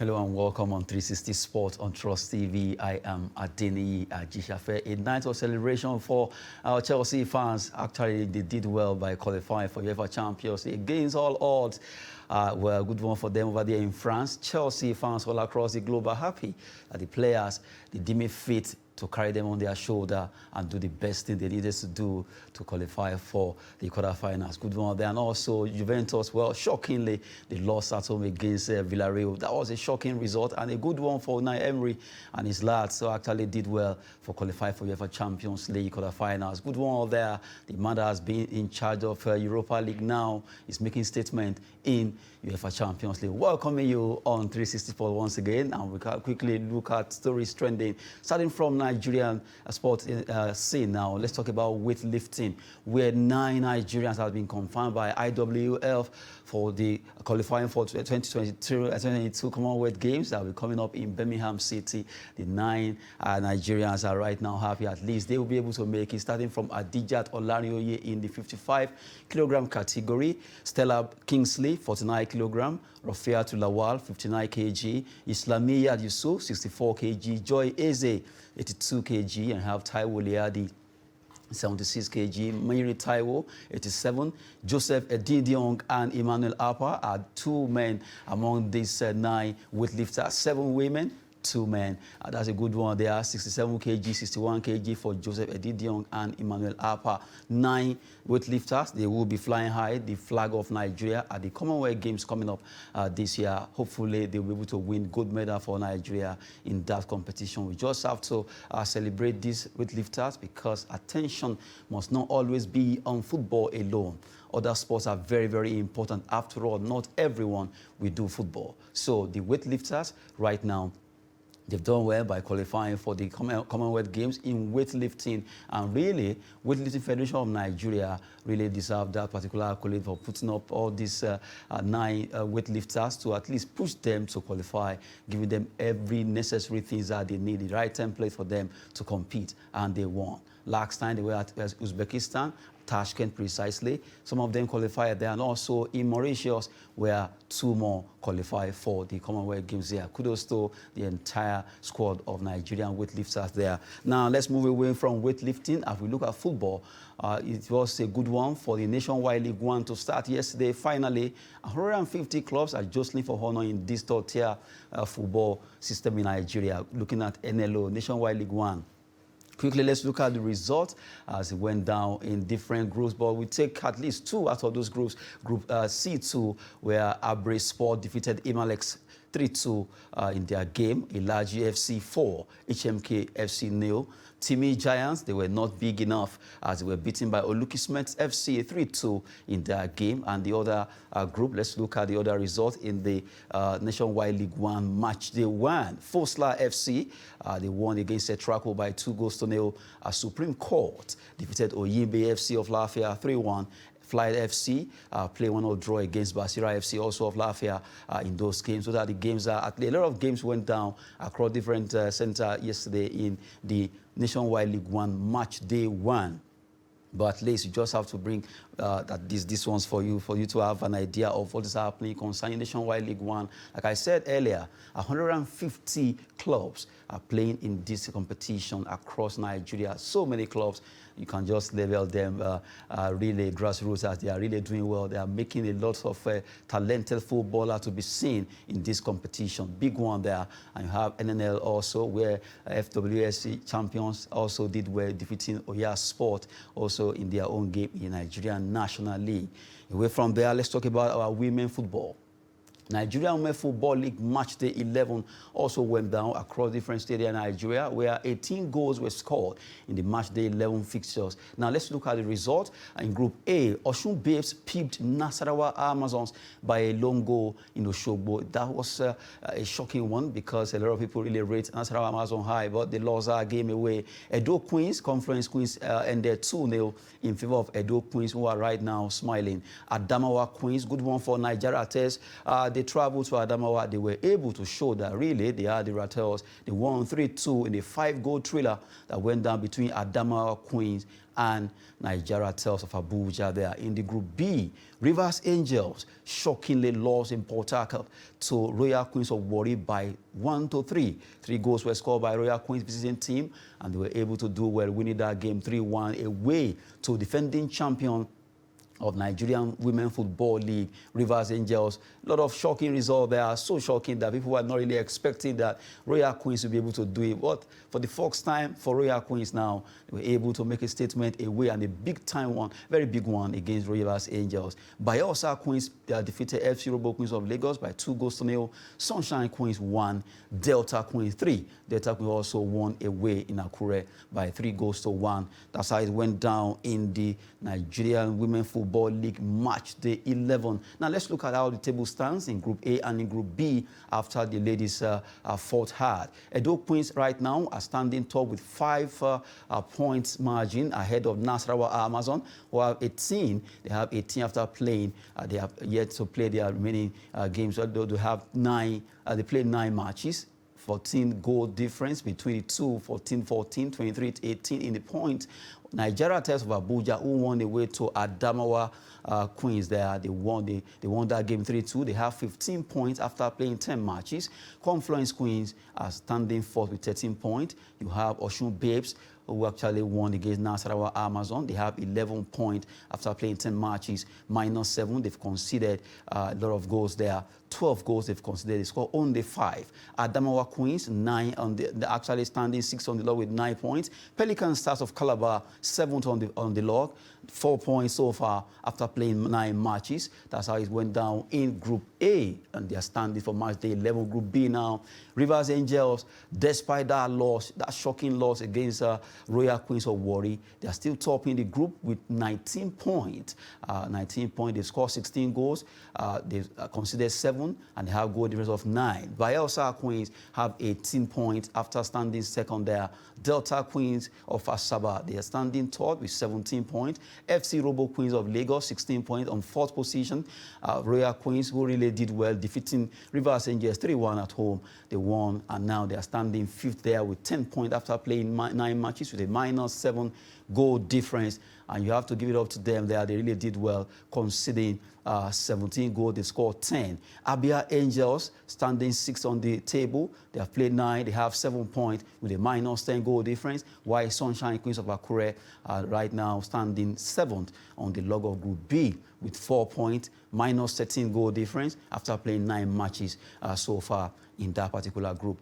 Hello and welcome on 360 Sport on Trust TV. I am Adeni Ajishafe. A night of celebration for our Chelsea fans. Actually, they did well by qualifying for UEFA Champions League against all odds. Well, a good one for them over there in France. Chelsea fans all across the globe are happy that the players, they deem it fit to carry them on their shoulder and do the best thing they needed to do to qualify for the quarterfinals. Good one there. And also Juventus, well, shockingly, they lost at home against Villarreal. That was a shocking result and a good one for Unai Emery and his lads. So actually did well for qualifying for UEFA Champions League quarterfinals. Good one there. The man that has been in charge of Europa League now is making statement in UEFA Champions League. Welcoming you on 360 Sport once again, and we can quickly look at stories trending. Starting from Nigerian sport scene now, let's talk about weightlifting, where 9 Nigerians have been confirmed by IWF for the qualifying for 2022 Commonwealth Games that will be coming up in Birmingham City. The 9 Nigerians are right now happy. At least they will be able to make it, starting from Adijat Olarioye in the 55-kilogram category, Stella Kingsley, 49 kilogram, Rafiatu Lawal, 59 kg, Islamiyah Yusuf, 64 kg, Joy Eze, 82 kg, and have Taiwo Liadi, 76 kg, Miri Taiwo, 87, Joseph Edidiong and Emmanuel Apa are 2 men among these 9 weightlifters, 7 women, 2 men. That's a good one there. 67 kg, 61 kg for Joseph Edidiong and Emmanuel Apa. 9 weightlifters. They will be flying high the flag of Nigeria at the Commonwealth Games coming up this year. Hopefully, they'll be able to win gold medal for Nigeria in that competition. We just have to celebrate these weightlifters because attention must not always be on football alone. Other sports are very, very important. After all, not everyone will do football. So the weightlifters right now, they've done well by qualifying for the Commonwealth Games in weightlifting. And really, Weightlifting Federation of Nigeria really deserve that particular accolade for putting up all these 9 weightlifters to at least push them to qualify, giving them every necessary things that they need, the right template for them to compete, and they won. Last time they were at Uzbekistan, Tashkent precisely. Some of them qualified there, and also in Mauritius, where 2 more qualified for the Commonwealth Games there. Kudos to the entire squad of Nigerian weightlifters there. Now, let's move away from weightlifting. As we look at football, it was a good one for the Nationwide League One to start yesterday. Finally, 150 clubs are jostling for honor in this third-tier football system in Nigeria. Looking at NLO, Nationwide League One. Quickly, let's look at the results as it went down in different groups, but we take at least 2 out of those groups. Group C2, where Abre Sport defeated Imalex 3-2 in their game. Ilaji FC 4, HMK FC 0. Timi Giants, they were not big enough as they were beaten by Olukismet FC 3-2 in their game. And the other group, let's look at the other result in the Nationwide League One match day 1. Fosla FC, they won against Setraco by 2-0. Supreme Court defeated Oyimbe FC of Lafayette 3-1. Flight FC play 1-0 draw against Basira FC, also of Lafayette, in those games. So that the games are, a lot of games went down across different centers yesterday in the Nationwide League One match day 1. But at least you just have to bring these ones for you to have an idea of what is happening concerning Nationwide League One. Like I said earlier, 150 clubs are playing in this competition across Nigeria. So many clubs, you can just label them really grassroots, as they are really doing well. They are making a lot of talented footballers to be seen in this competition. Big one there. And you have NNL also, where FWSC champions also did well, defeating Oya Sport also in their own game in Nigerian National League. Away from there, let's talk about our women football. Nigerian Women Football League match day 11 also went down across different stadia in Nigeria, where 18 goals were scored in the match day 11 fixtures. Now let's look at the result. In Group A, Osun Babes pipped Nasarawa Amazons by a lone goal in Osogbo. That was a shocking one because a lot of people really rate Nasarawa Amazon high, but they lost our game away. Edo Queens, Conference Queens, ended 2-0 in favor of Edo Queens, who are right now smiling. Adamawa Queens, good one for Nigeria Test. they traveled to Adamawa, they were able to show that really they are the Rattles. They won 3-2 in a 5-goal thriller that went down between Adamawa Queens and Nigeria Tales of Abuja there. In the Group B, Rivers Angels shockingly lost in Port Harcourt to Royal Queens of Warri by 1-3. 3 goals were scored by Royal Queens visiting team, and they were able to do well, winning that game 3-1 away to defending champion of Nigerian Women Football League, Rivers Angels. A lot of shocking results there, so shocking that people were not really expecting that Royal Queens would be able to do it. But for the first time for Royal Queens now, they were able to make a statement away, and a big-time one, very big one, against Rivers Angels. Bayelsa Queens defeated FC Robo Queens of Lagos by 2-0. Sunshine Queens won, Delta Queens 3. Delta Queens also won away in Akure by 3-1. That's how it went down in the Nigerian Women Football League match day 11. Now let's look at how the table stands in Group A and in Group B after the ladies fought hard. Edo Queens right now are standing top with 5 points margin ahead of Nasarawa Amazon, who have 18. They have 18 after playing. They have yet to play their remaining games. Although they have 9, they played 9 matches. 14 goal difference between the two, 14-14, 23-18 in the point. Nigeria Tales of Abuja, who won away to Adamawa Queens there. They won that game 3-2. They have 15 points after playing 10 matches. Confluence Queens are standing fourth with 13 points. You have Osun Babes, who actually won against Nasarawa Amazon. They have 11 points after playing 10 matches, -7. They've conceded a lot of goals there. 12 goals they've conceded. They scored only 5. Adamawa Queens, 9 on they're actually standing 6 on the log with 9 points. Pelican Stars of Calabar, 7th on the log, 4 points so far after playing 9 matches. That's how it went down in Group A, and they're standing for match day 11. Group B now, Rivers Angels, despite that loss, that shocking loss against Royal Queens of Warri, they're still topping the group with 19 points. 19 points. They've scored 16 goals. They've considered 7, and they have goal difference of 9. Bayelsa Queens have 18 points after standing second there. Delta Queens of Asaba, they are standing third with 17 points. FC Robo Queens of Lagos, 16 points on 4th position. Royal Queens, who really did well, defeating Rivers Angels 3-1 at home. They won, and now they are standing 5th there with 10 points after playing 9 matches with a -7 goal difference. And you have to give it up to them there. They really did well, conceding 17 goals. They scored 10. Abia Angels standing 6th on the table. They have played 9. They have 7 points with a -10 goal difference. While Sunshine Queens of Akure are right now standing 7th on the log of Group B with 4 points, -13 goal difference after playing 9 matches so far in that particular group.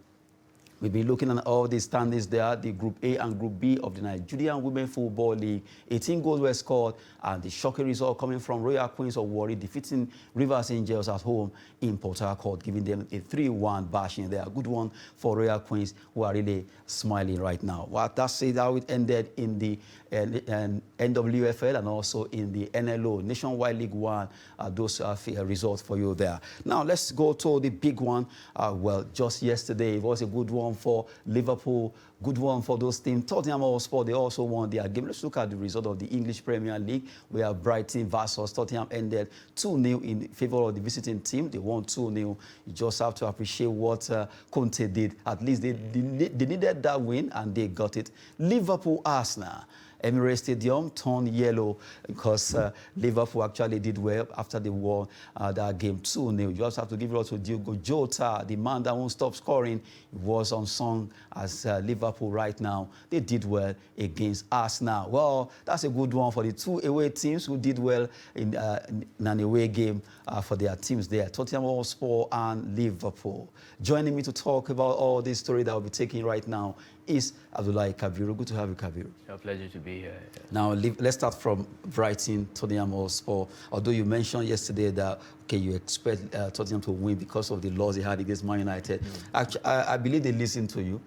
We've been looking at all the standings there, the Group A and Group B of the Nigerian Women Football League. 18 goals were scored, and the shocking result coming from Royal Queens of Warri defeating Rivers Angels at home in Port Harcourt, giving them a 3-1 bashing there. A good one for Royal Queens, who are really smiling right now. Well, that's it, how it ended in the NWFL and also in the NLO, Nationwide League One. Those results for you there. Now, let's go to the big one. Well, just yesterday, it was a good one for Liverpool, good one for those teams. Tottenham Hotspur, they also won their game. Let's look at the result of the English Premier League, where Brighton versus Tottenham ended 2-0 in favor of the visiting team. They won 2-0. You just have to appreciate what Conte did. At least they needed that win, and they got it. Liverpool Arsenal. Emirates Stadium turned yellow because Liverpool actually did well after they won that game 2-0. You just have to give it up to Diogo Jota, the man that won't stop scoring. He was unsung as Liverpool right now. They did well against Arsenal. Well, that's a good one for the 2 away teams who did well in an away game for their teams there, Tottenham Hotspur and Liverpool. Joining me to talk about all this story that we'll be taking right now is Abdullahi Kabiru. Good to have you, Kabiru. It's a pleasure to be here. Yeah. Now, let's start from Brighton, Tottenham Hotspur. Although you mentioned yesterday that, okay, you expect Tottenham to win because of the loss they had against Man United. Actually, I believe they listened to you.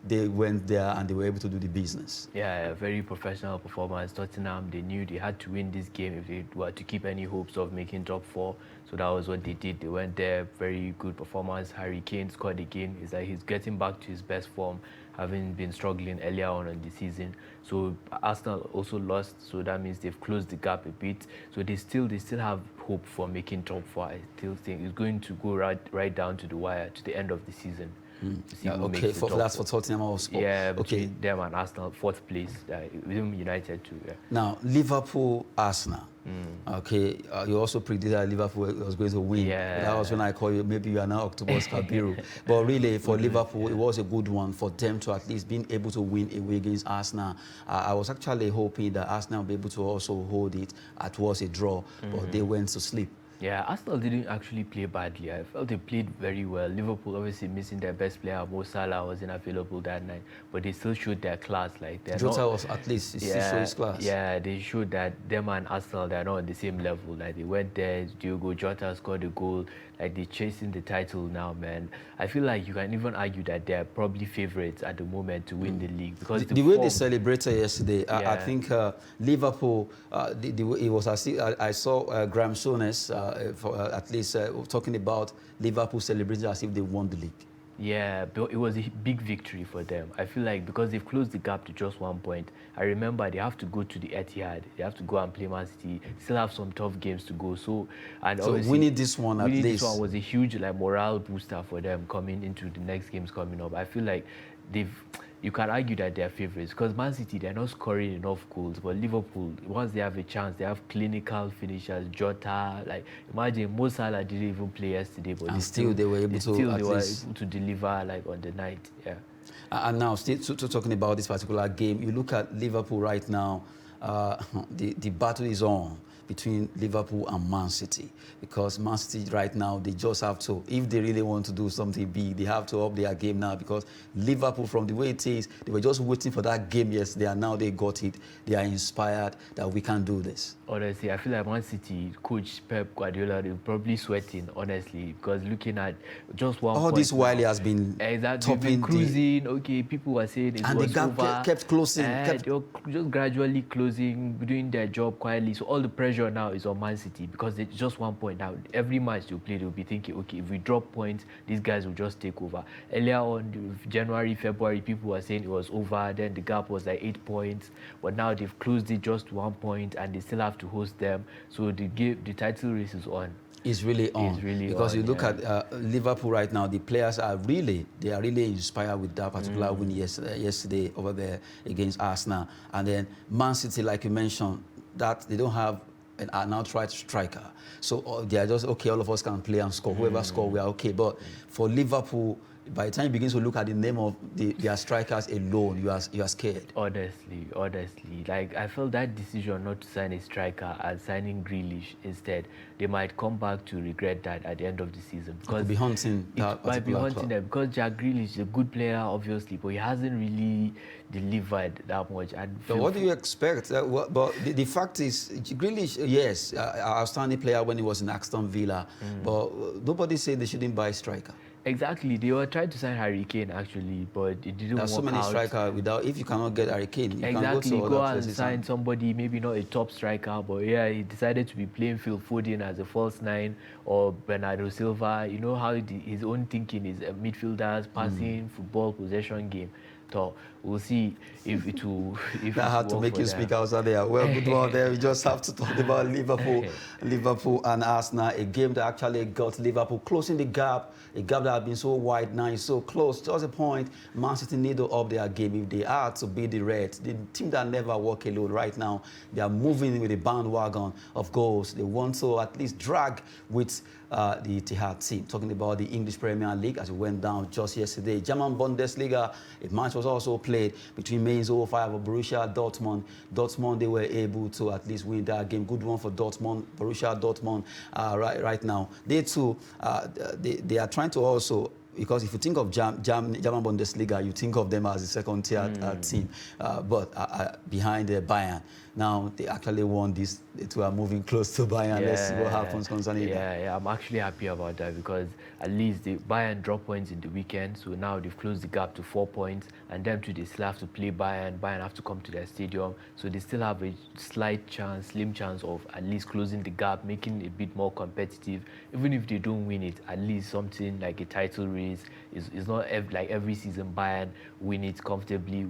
They went there and they were able to do the business. Yeah, a very professional performance. Tottenham, they knew they had to win this game if they were to keep any hopes of making top 4. So So that was what they did. They went there, very good performance. Harry Kane scored again. It's like he's getting back to his best form, having been struggling earlier on in the season. So Arsenal also lost, so that means they've closed the gap a bit. So they still have hope for making top four. I still think it's going to go right down to the wire, to the end of the season. Yeah, okay, that's for Tottenham also. Yeah, between them and Arsenal, fourth place. With United too. Yeah. Now, Liverpool, Arsenal. Okay, you also predicted that Liverpool was going to win. Yeah. That was when I called you, maybe you are now Octopus Kabiru. But really, for Liverpool, it was a good one for them to at least being able to win away against Arsenal. I was actually hoping that Arsenal would be able to also hold it towards a draw, but they went to sleep. Yeah, Arsenal didn't actually play badly. I felt they played very well. Liverpool obviously missing their best player. Mo Salah wasn't available that night, but they still showed their class. Like Jota was at least still showed his class. Yeah, they showed that them and Arsenal, they're not on the same level. Like they went there, Diogo Jota scored a goal. Like they're chasing the title now, man. I feel like you can even argue that they're probably favourites at the moment to win the league because the way they celebrated yesterday, I think Liverpool. It was as if I saw Graham Souness at least talking about Liverpool celebrating as if they won the league. Yeah, but it was a big victory for them. I feel like because they've closed the gap to just 1 point. I remember they have to go to the Etihad. They have to go and play Man City. Still have some tough games to go. So winning this one at least. Winning this one was a huge morale booster for them coming into the next games coming up. I feel like you can argue that they're favourites because Man City, they're not scoring enough goals, but Liverpool, once they have a chance, they have clinical finishers. Jota, like imagine Mo Salah didn't even play yesterday, but they were able to deliver like on the night. Yeah. And now, still talking about this particular game, you look at Liverpool right now. The battle is on between Liverpool and Man City because Man City right now, they just have to, if they really want to do something big, they have to up their game now because Liverpool, from the way it is, they were just waiting for that game yesterday and now they got it. They are inspired that we can do this. Honestly, I feel like Man City coach Pep Guardiola, they're probably sweating, honestly, because looking at just one all this while he has been topping cruising. Okay, people were saying it was the gap kept closing. They're just gradually closing, doing their job quietly. So all the pressure now is on Man City because it's just 1 point now. Every match they play, they'll be thinking, okay, if we drop points, these guys will just take over. Earlier on, January, February, people were saying it was over. Then the gap was like 8 points, but now they've closed it just 1 point, and they still have to host them. So the title race is on. It's really on. Because you look at Liverpool right now, the players are really inspired with that particular win yesterday over there against Arsenal. And then Man City, like you mentioned, that they don't have an outright striker. So they are just, okay, all of us can play and score. Whoever scores, we are okay. But for Liverpool, by the time you begin to look at the name of their strikers alone, you are scared. Honestly, like I felt that decision not to sign a striker and signing Grealish instead, they might come back to regret that at the end of the season. Because it might be haunting them because Jack Grealish is a good player, obviously, but he hasn't really delivered that much. But what do you expect? But the fact is, Grealish, yes, outstanding player when he was in Aston Villa, but nobody said they shouldn't buy a striker. Exactly, they were trying to sign Harry Kane actually, but it didn't work out. There's so many strikers if you cannot get Harry Kane, you exactly, can go and sign somebody, maybe not a top striker, but yeah, he decided to be playing Phil Foden as a false nine or Bernardo Silva. You know how his own thinking is midfielders, passing, football, possession game. So we'll see if it will. I had to make you speak outside there. Well, good one there. We just have to talk about Liverpool and Arsenal, a game that actually got Liverpool closing the gap, a gap that had been so wide now is so close. Just a point, Man City need to up their game if they are to beat the Reds. The team that never walk alone right now, they are moving with a bandwagon of goals. They want to at least drag with the Etihad team. Talking about the English Premier League as it went down just yesterday. German Bundesliga, a match was also played between Mainz 05 and Borussia Dortmund. Dortmund, they were able to at least win that game. Good one for Dortmund. Borussia Dortmund right now. They too, they are trying to also because if you think of German Bundesliga, you think of them as a second-tier team, but behind Bayern. Now they actually won this. They are moving close to Bayern. Yeah, Let's see what happens concerning that. Yeah, I'm actually happy about that because at least the Bayern dropped points in the weekend, so now they've closed the gap to 4 points, and them too, they still have to play Bayern. Bayern have to come to their stadium, so they still have a slight chance, slim chance of at least closing the gap, making it a bit more competitive. Even if they don't win it, at least something like a title race is not like every season Bayern win it comfortably.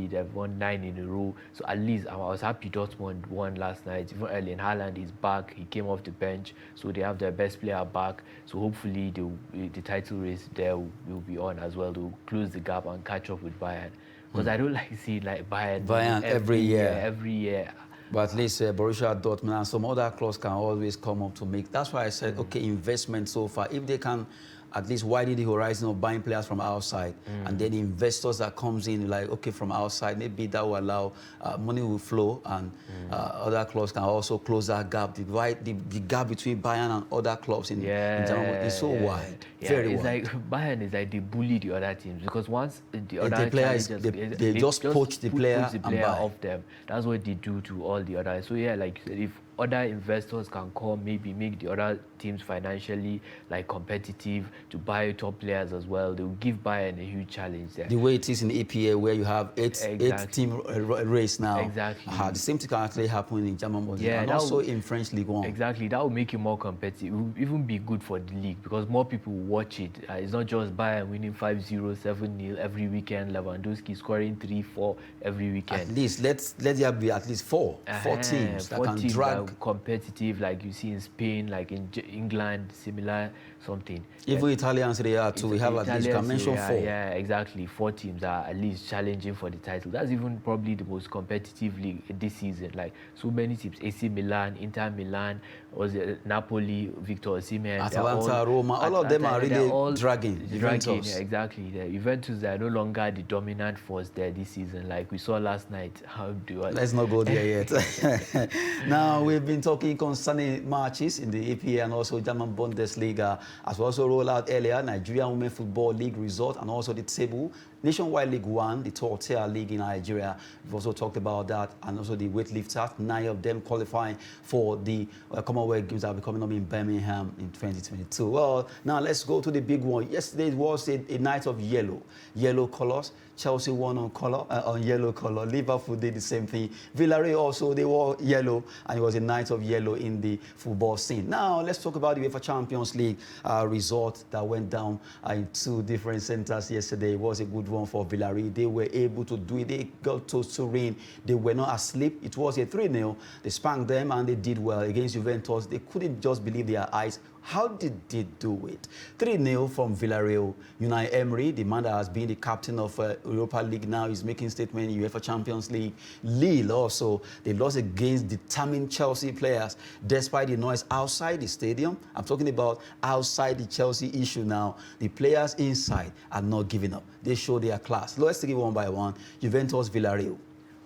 They've won 9 in a row, so at least I was happy Dortmund won last night. Even Erling Haaland is back. He came off the bench, so they have their best player back. So hopefully the title race there will be on as well. They'll close the gap and catch up with Bayern. Because I don't like seeing like Bayern every year. Every year. But at least Borussia Dortmund and some other clubs can always come up to make. That's why I said, okay, investment so far. If they can at least widen the horizon of buying players from outside, and then the investors that comes in, like, okay, from outside, maybe that will allow money will flow, and other clubs can also close that gap. The gap between Bayern and other clubs in Germany is so wide, very it's wide. like Bayern is like they bully the other teams because once the other players, they just poach the player and buy off them. That's what they do to all the others. So yeah, like if other investors can come, maybe make the other teams financially like competitive to buy top players as well, they will give Bayern a huge challenge there. The way it is in APA, where you have eight team race now. Exactly. The same thing can actually happen in German Bundesliga, and also in French League One. Exactly. That will make it more competitive. It will even be good for the league because more people will watch it. It's not just Bayern winning 5-0, 7-0 every weekend, Lewandowski scoring 3-4 every weekend. At least let there be at least four teams that can drag. Competitive, like you see in Spain, like in England, similar something. Even Italian Serie A too, we have at least, you can mention 4. Yeah, exactly. 4 teams are at least challenging for the title. That's even probably the most competitive league this season. Like so many teams, AC Milan, Inter Milan, was it Napoli, Victor Osimhen, Atalanta, Roma, all of them are really dragging. Yeah, exactly. The Juventus are no longer the dominant force there this season. Like we saw last night. Let's not go there yet. Now we've been talking concerning matches in the APA and also German Bundesliga, as we also rolled out earlier, Nigerian Women Football League result, and also the table, Nationwide League 1, the third-tier league in Nigeria. We've also talked about that, and also the weightlifters, 9 of them qualifying for the Commonwealth Games that will be coming up in Birmingham in 2022. Well, now let's go to the big one. Yesterday was a night of yellow colors. Chelsea won on yellow color. Liverpool did the same thing. Villarreal also, they wore yellow, and it was a night of yellow in the football scene. Now, let's talk about the UEFA Champions League result that went down in 2 different centers yesterday. It was a good one for Villarreal. They were able to do it. They got to Turin. They were not asleep. It was a 3-0. They spanked them, and they did well against Juventus. They couldn't just believe their eyes. How did they do it? 3-0 from Villarreal. Unai Emery, the man that has been the captain of Europa League now, is making statement in UEFA Champions League. Lille also, they lost against determined Chelsea players despite the noise outside the stadium. I'm talking about outside the Chelsea issue now. The players inside are not giving up. They show their class. Let's take it one by one. Juventus, Villarreal.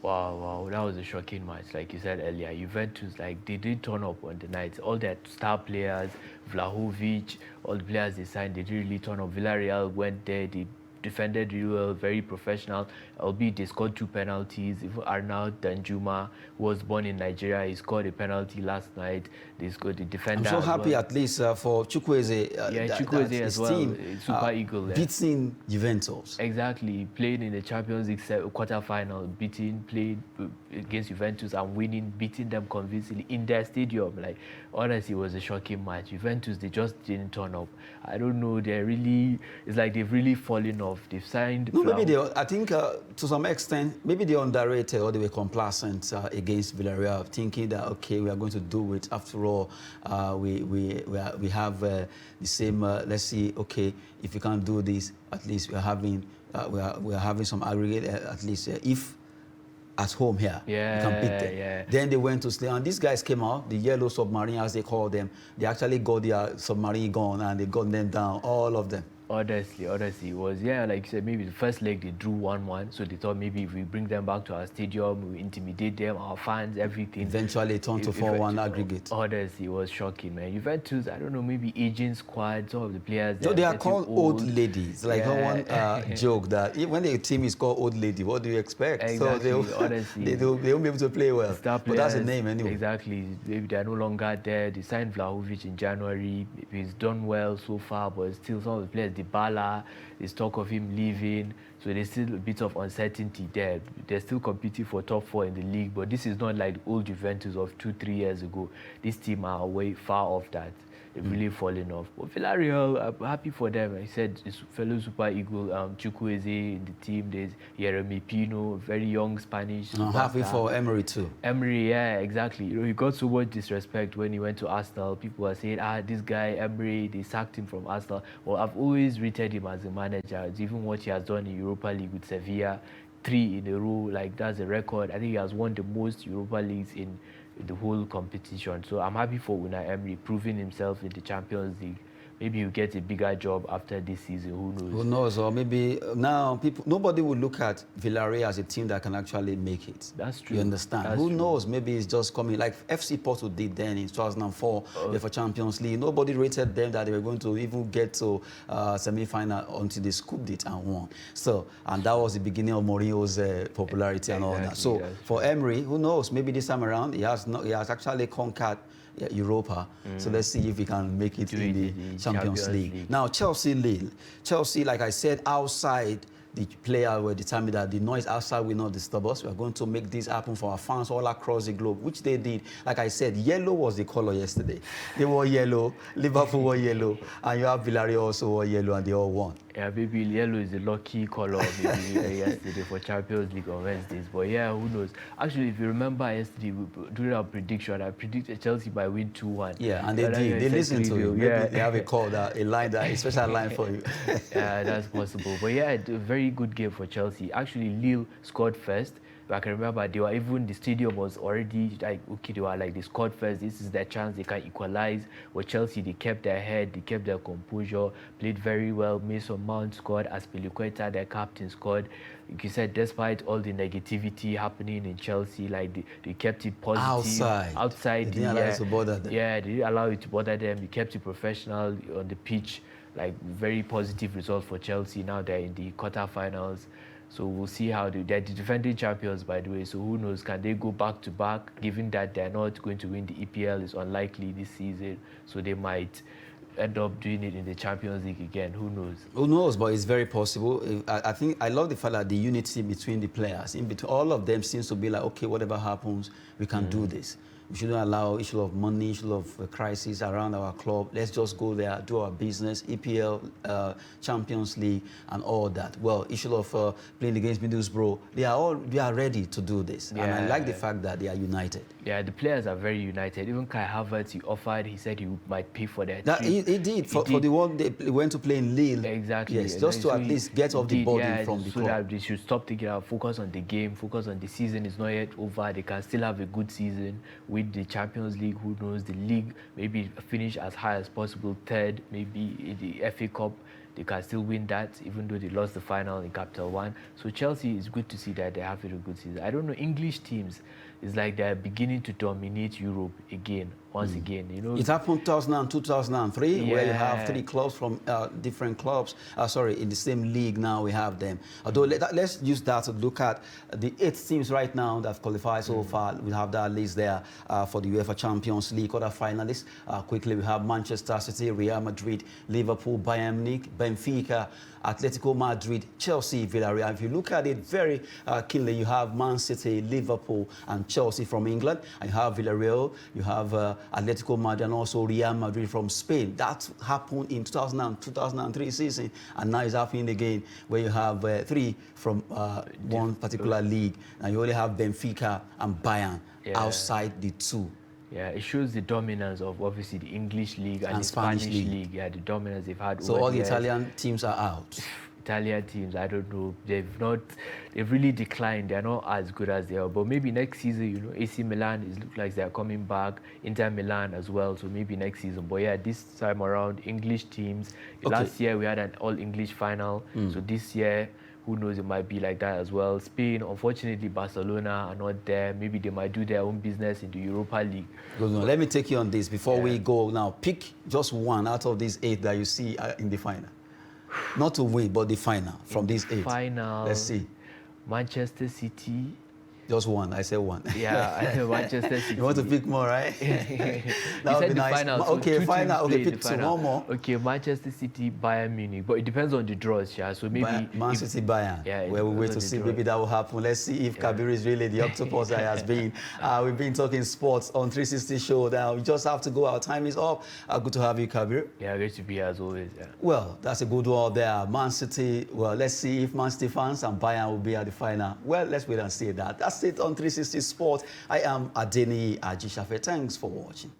Wow, that was a shocking match. Like you said earlier, Juventus, like they did turn up on the night. All their star players, Vlahovic, all the players they signed, they did really turn up. Villarreal went there, they defended really well, very professional, albeit they scored 2 penalties. Even Arnaud Danjuma, who was born in Nigeria, he scored a penalty last night. They scored the defender. I'm so happy at least for Chukwueze. Chukwueze as well, team, Super Eagle. Beating Juventus. Exactly, played in the Champions League quarter-final, played against Juventus and winning, beating them convincingly in their stadium. Like, honestly, it was a shocking match. Juventus, they just didn't turn up. I don't know, it's like they've really fallen off. They've signed. No, maybe I think to some extent, maybe they underrated or they were complacent against Villarreal, thinking that okay, we are going to do it. After all, we have the same. Let's see, okay, if we can't do this, at least we are having some aggregate. At least if at home here, you can beat them. Yeah. Then they went to sleep, and these guys came out, the yellow submarine as they call them. They actually got their submarine gone and they got them down, all of them. Honestly, it was, yeah, like you said, maybe the first leg they drew 1-1, so they thought maybe if we bring them back to our stadium, we intimidate them, our fans, everything. Eventually it turned to 4-1 aggregate. Honestly, it was shocking, man. Juventus, I don't know, maybe aging squad, some of the players. No, they are called old ladies. Like one joke that when the team is called old lady, what do you expect? Exactly, so honestly. they won't be able to play well. But that's the name anyway. Exactly. Maybe they're no longer there. They signed Vlahovic in January. He's done well so far, but still some of the players, Dybala, there's talk of him leaving. So there's still a bit of uncertainty there. They're still competing for top 4 in the league, but this is not like the old Juventus of 2-3 years ago. This team are way far off that. They've really fallen off. But Villarreal, I'm happy for them. I said his fellow Super Eagle, Chukwueze in the team. There's Jeremy Pino, very young Spanish. I'm happy for Emery too. Emery, yeah, exactly. You know, he got so much disrespect when he went to Arsenal. People were saying, this guy, Emery, they sacked him from Arsenal. Well, I've always rated him as a manager. It's even what he has done in Europa League with Sevilla, 3 in a row, like that's a record. I think he has won the most Europa Leagues in the whole competition. So I'm happy for Unai Emery proving himself in the Champions League. Maybe you get a bigger job after this season. Who knows? Who knows? Or maybe now nobody will look at Villarreal as a team that can actually make it. That's true. You understand? That's Who true. knows? Maybe it's just coming like FC Porto did then in 2004 for Champions League. Nobody rated them that they were going to even get to semi-final until they scooped it and won. So, and that was the beginning of Mourinho's popularity and all that. So for Emery, who knows? Maybe this time around he has actually conquered Europa. So let's see if we can make it in the Champions League. Now, Chelsea-Lille. Chelsea, like I said, outside the player were determined that the noise outside will not disturb us. We are going to make this happen for our fans all across the globe, which they did. Like I said, yellow was the color yesterday. They wore yellow, Liverpool wore yellow, and you have Villarreal also wore yellow, and they all won. Yeah, maybe yellow is the lucky color maybe yesterday for Champions League on Wednesdays. But yeah, who knows? Actually, if you remember yesterday, during our prediction, I predicted Chelsea by win 2-1. Yeah, and they did. They listened to you. Yeah. Maybe they have a call, a line, a special line for you. Yeah, that's possible. But yeah, a very good game for Chelsea. Actually, Lille scored first. I can remember the stadium was already like, okay, they scored first. This is their chance. They can equalize. But Chelsea, they kept their head, they kept their composure, played very well. Mason Mount scored. Azpilicueta, their captain, scored. Like you said, despite all the negativity happening in Chelsea, like they kept it positive. Outside. They didn't allow it to bother them. Yeah, they didn't allow it to bother them. They kept it professional on the pitch. Like, very positive result for Chelsea. Now they're in the quarterfinals. So we'll see how they're the defending champions, by the way. So who knows? Can they go back to back? Given that they're not going to win the EPL, is unlikely this season. So they might end up doing it in the Champions League again. Who knows? Who knows? But it's very possible. I think I love the fact that the unity between the players, in between all of them, seems to be like, okay, whatever happens, we can do this. We shouldn't allow issue of money, issue of crisis around our club. Let's just go there, do our business, EPL, Champions League, and all that. Well, issue of playing against Middlesbrough, they are ready to do this. Yeah. And I like the fact that they are united. Yeah, the players are very united. Even Kai Havertz, he said he might pay for that. He did. For the one they went to play in Lille. Exactly. Yes, just to at least get off the body from the club. So that they should stop thinking about focus on the game, focus on the season. Is not yet over. They can still have a good season with the Champions League. Who knows? The league, maybe finish as high as possible, third, maybe in the FA Cup. They can still win that, even though they lost the final in Capital One. So Chelsea, is good to see that they're having a good season. I don't know, English teams, it's like they're beginning to dominate Europe again, once again. You know, it happened 2002, 2003, where you have 3 clubs from different clubs. In the same league now we have them. Although let's use that to look at the 8 teams right now that have qualified so far. We have that list there for the UEFA Champions League quarter-finalists. Quickly, we have Manchester City, Real Madrid, Liverpool, Bayern Munich, Benfica, Atletico Madrid, Chelsea, Villarreal. If you look at it very keenly, you have Man City, Liverpool, and Chelsea from England. And you have Villarreal, you have Atletico Madrid, and also Real Madrid from Spain. That happened in 2003 season, and now it's happening again, where you have 3 from one particular league, and you only have Benfica and Bayern outside the 2 Yeah, it shows the dominance of obviously the English league and the Spanish league. Yeah, the dominance they've had. So over all the years. Italian teams are out. Italian teams, I don't know. They've really declined. They're not as good as they are. But maybe next season, you know, AC Milan looks like they're coming back. Inter Milan as well. So maybe next season. But yeah, this time around, English teams. Okay. Last year we had an all-English final. So this year, who knows, it might be like that as well. Spain, unfortunately, Barcelona are not there. Maybe they might do their own business in the Europa League. Let me take you on this before we go now. Pick just one out of these 8 that you see in the final. Not to win, but the final from these 8. Final. Let's see. Manchester City. Just one. I said one. Yeah, I said Manchester City. You want to pick more, right? That would be nice. Final, so okay, final. Okay, pick one more. Okay, Manchester City, Bayern Munich. But it depends on the draws, yeah. So maybe Man City, Bayern. Yeah. Well, we wait to see. Maybe that will happen. Let's see if Kabir is really the octopus that has been. We've been talking sports on 360 show. Now we just have to go. Our time is up. Good to have you, Kabir. Yeah, great to be here as always. Yeah. Well, that's a good one there. Man City. Well, let's see if Man City fans and Bayern will be at the final. Well, let's wait and see that. That's it on 360 Sport. I am Adeniyi Ajishafe. Thanks for watching.